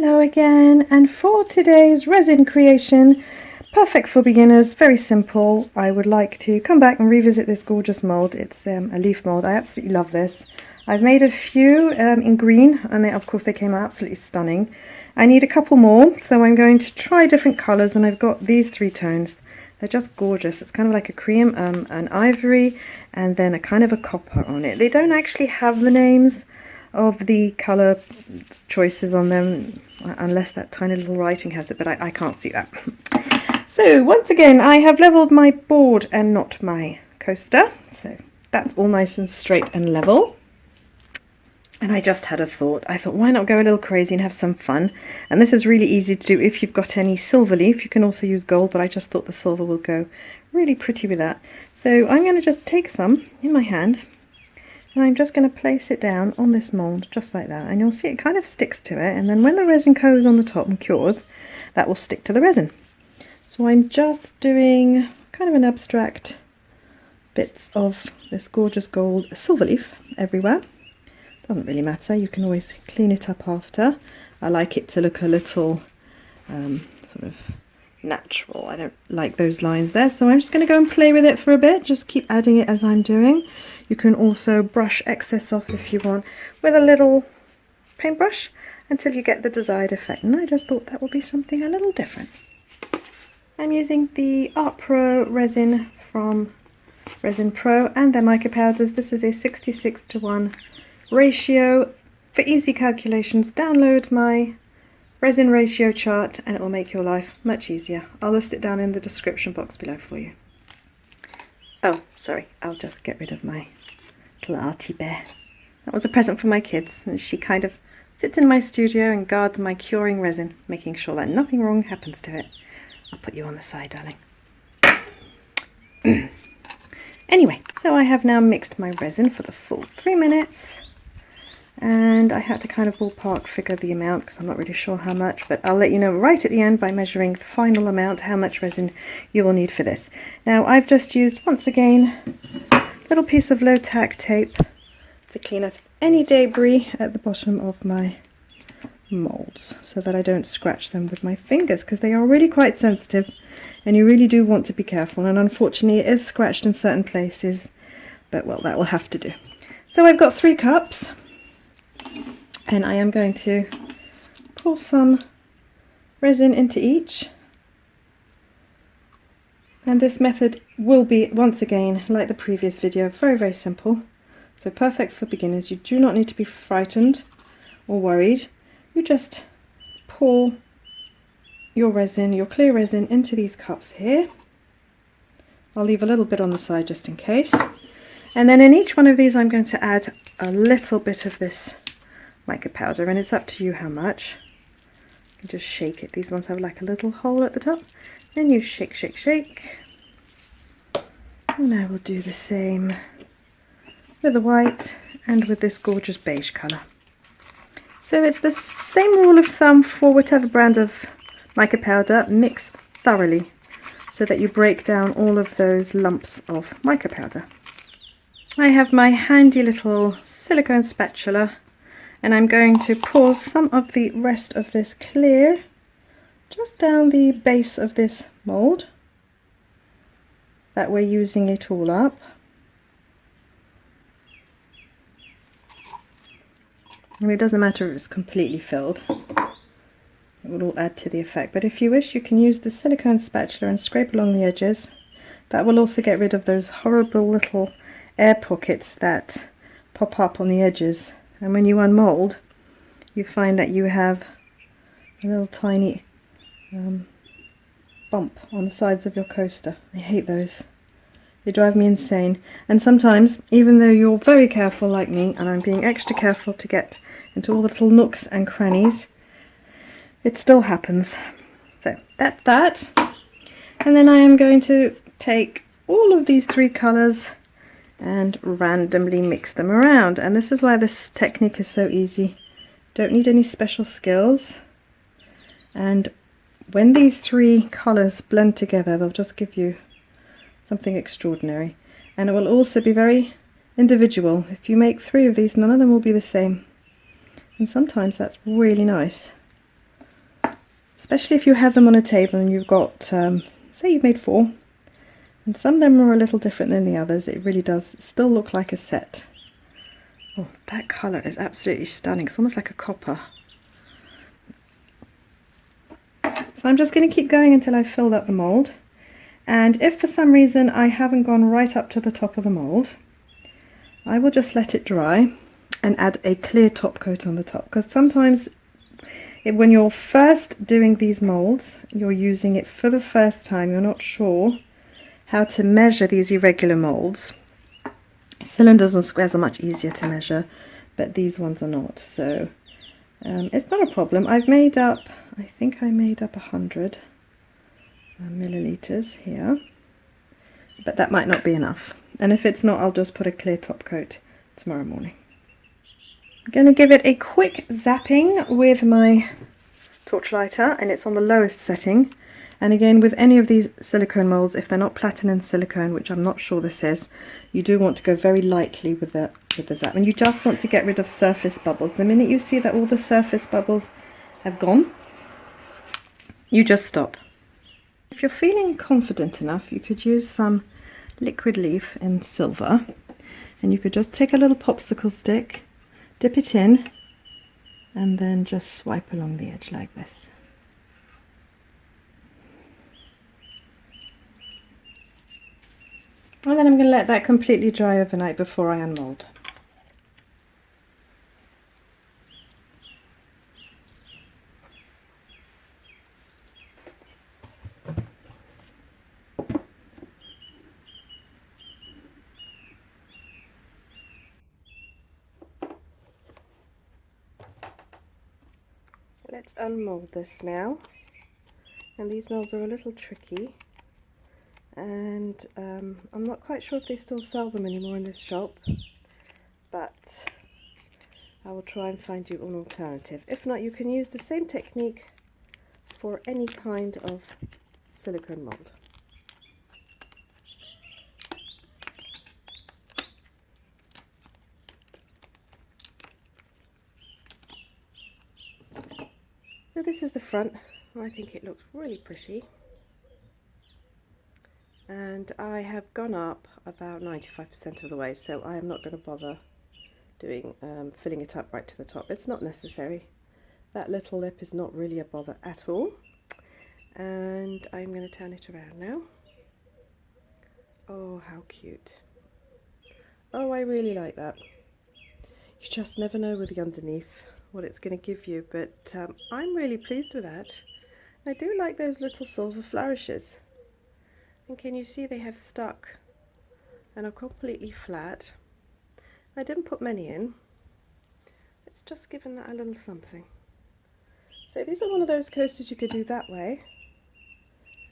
Hello again, and for today's resin creation, perfect for beginners, very simple, I would like to come back and revisit this gorgeous mold. It's a leaf mold. I absolutely love this. I've made a few in green, and of course they came out absolutely stunning. I need a couple more, so I'm going to try different colours, and I've got these three tones. They're just gorgeous. It's kind of like a cream, an ivory, and then a kind of a copper on it. They don't actually have the names of the colour choices on them unless that tiny little writing has it, but I can't see that. So once again, I have levelled my board and not my coaster, so that's all nice and straight and level. And I just had a thought. I thought, why not go a little crazy and have some fun? And this is really easy to do if you've got any silver leaf. You can also use gold, but I just thought the silver will go really pretty with that. So I'm going to just take some in my hand, and I'm just going to place it down on this mould, just like that. And you'll see it kind of sticks to it. And then when the resin goes on the top and cures, that will stick to the resin. So I'm just doing kind of an abstract bits of this gorgeous gold silver leaf everywhere. Doesn't really matter. You can always clean it up after. I like it to look a little sort of natural. I don't like those lines there. So I'm just going to go and play with it for a bit. Just keep adding it as I'm doing. You can also brush excess off if you want with a little paintbrush until you get the desired effect. And I just thought that would be something a little different. I'm using the Art Pro resin from Resin Pro and their mica powders. This is a 66:1 ratio. For easy calculations, download my resin ratio chart and it will make your life much easier. I'll list it down in the description box below for you. Oh, sorry, I'll just get rid of my little arty bear. That was a present for my kids, and she kind of sits in my studio and guards my curing resin, making sure that nothing wrong happens to it. I'll put you on the side, darling. Anyway, so I have now mixed my resin for the full 3 minutes, and I had to kind of ballpark figure the amount because I'm not really sure how much, but I'll let you know right at the end by measuring the final amount how much resin you will need for this. Now I've just used, once again, a little piece of low tack tape to clean up any debris at the bottom of my molds so that I don't scratch them with my fingers, because they are really quite sensitive and you really do want to be careful, and unfortunately it is scratched in certain places, but well, that will have to do. So I've got 3 cups and I am going to pour some resin into each, and this method will be, once again, like the previous video, very simple, so perfect for beginners. You do not need to be frightened or worried. You just pour your resin, your clear resin, into these cups here. I'll leave a little bit on the side just in case, and then in each one of these I'm going to add a little bit of this mica powder, and it's up to you how much. You just shake it. These ones have like a little hole at the top, then you shake, and I will do the same with the white and with this gorgeous beige colour. So it's the same rule of thumb for whatever brand of mica powder. Mix thoroughly so that you break down all of those lumps of mica powder. I have my handy little silicone spatula, and I'm going to pour some of the rest of this clear just down the base of this mould. That we're using it all up. I mean, it doesn't matter if it's completely filled. It will all add to the effect, but if you wish you can use the silicone spatula and scrape along the edges. That will also get rid of those horrible little air pockets that pop up on the edges, and when you unmold you find that you have a little tiny bump on the sides of your coaster. I hate those. They drive me insane, and sometimes, even though you're very careful like me, and I'm being extra careful to get into all the little nooks and crannies, it still happens. So that's that. And then I am going to take all of these 3 colours and randomly mix them around, and this is why this technique is so easy. Don't need any special skills, and when these 3 colours blend together they'll just give you something extraordinary, and it will also be very individual. If you make 3 of these, none of them will be the same, and sometimes that's really nice. especially if you have them on a table and you've got, say you've made 4, and some of them are a little different than the others. It really does still look like a set. Oh, that colour is absolutely stunning. It's almost like a copper. So I'm just going to keep going until I've filled up the mould. And if for some reason I haven't gone right up to the top of the mould, I will just let it dry and add a clear top coat on the top, because sometimes when you're first doing these moulds, you're using it for the first time, you're not sure how to measure these irregular moulds. Cylinders and squares are much easier to measure, but these ones are not, so it's not a problem. I've made up, I think I made up 100 milliliters here, but that might not be enough, and if it's not, I'll just put a clear top coat tomorrow morning. I'm going to give it a quick zapping with my torch lighter, and it's on the lowest setting. And again, with any of these silicone molds, if they're not platinum silicone, which I'm not sure this is, you do want to go very lightly with the zap, and you just want to get rid of surface bubbles. The minute you see that all the surface bubbles have gone, you just stop. If you're feeling confident enough, you could use some liquid leaf in silver, and you could just take a little popsicle stick, dip it in, and then just swipe along the edge like this. And then I'm going to let that completely dry overnight before I unmold. Let's unmold this now. And these molds are a little tricky, and I'm not quite sure if they still sell them anymore in this shop, but I will try and find you an alternative. If not, you can use the same technique for any kind of silicone mold. So this is the front. I think it looks really pretty. And I have gone up about 95% of the way, so I am not going to bother doing filling it up right to the top. It's not necessary. That little lip is not really a bother at all. And I'm going to turn it around now. Oh, how cute. Oh, I really like that. You just never know with the underneath what it's going to give you, but I'm really pleased with that. I do like those little silver flourishes. And can you see they have stuck and are completely flat. I didn't put many in. It's just given that a little something. So these are one of those coasters you could do that way.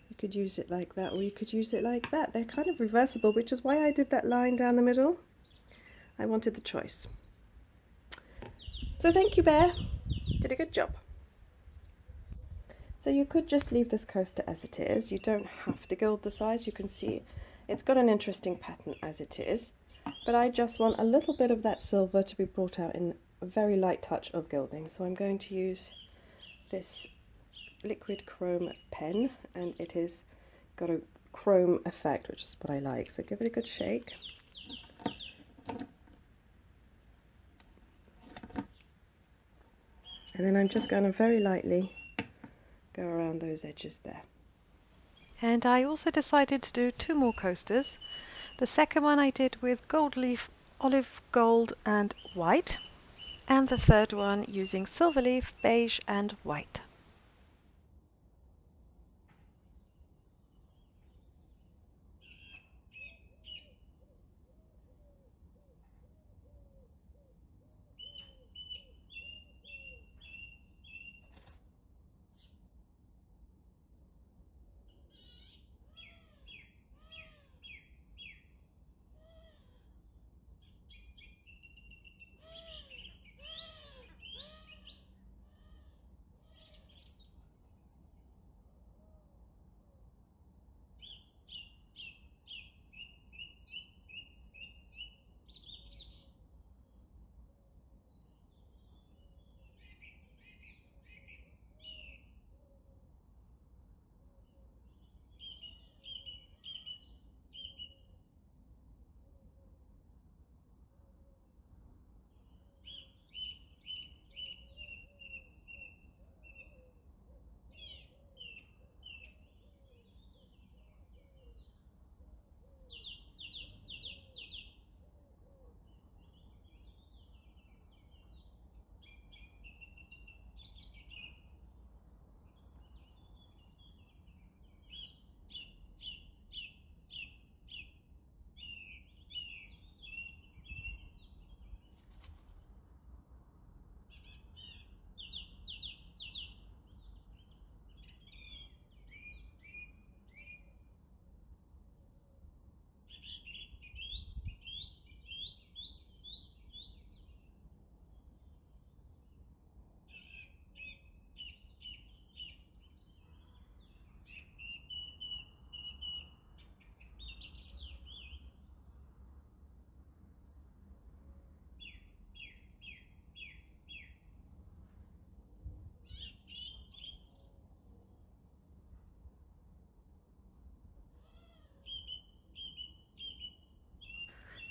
You could use it like that, or you could use it like that. They're kind of reversible, which is why I did that line down the middle. I wanted the choice. So thank you, Bear. Did a good job. So you could just leave this coaster as it is. You don't have to gild the sides. You can see it's got an interesting pattern as it is. But I just want a little bit of that silver to be brought out in a very light touch of gilding. So I'm going to use this liquid chrome pen, and it has got a chrome effect, which is what I like. So give it a good shake. And then I'm just going to very lightly go around those edges there. And I also decided to do 2 more coasters. The second one I did with gold leaf, olive gold and white, and the third one using silver leaf, beige and white.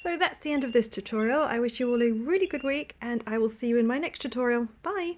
So that's the end of this tutorial. I wish you all a really good week and I will see you in my next tutorial. Bye!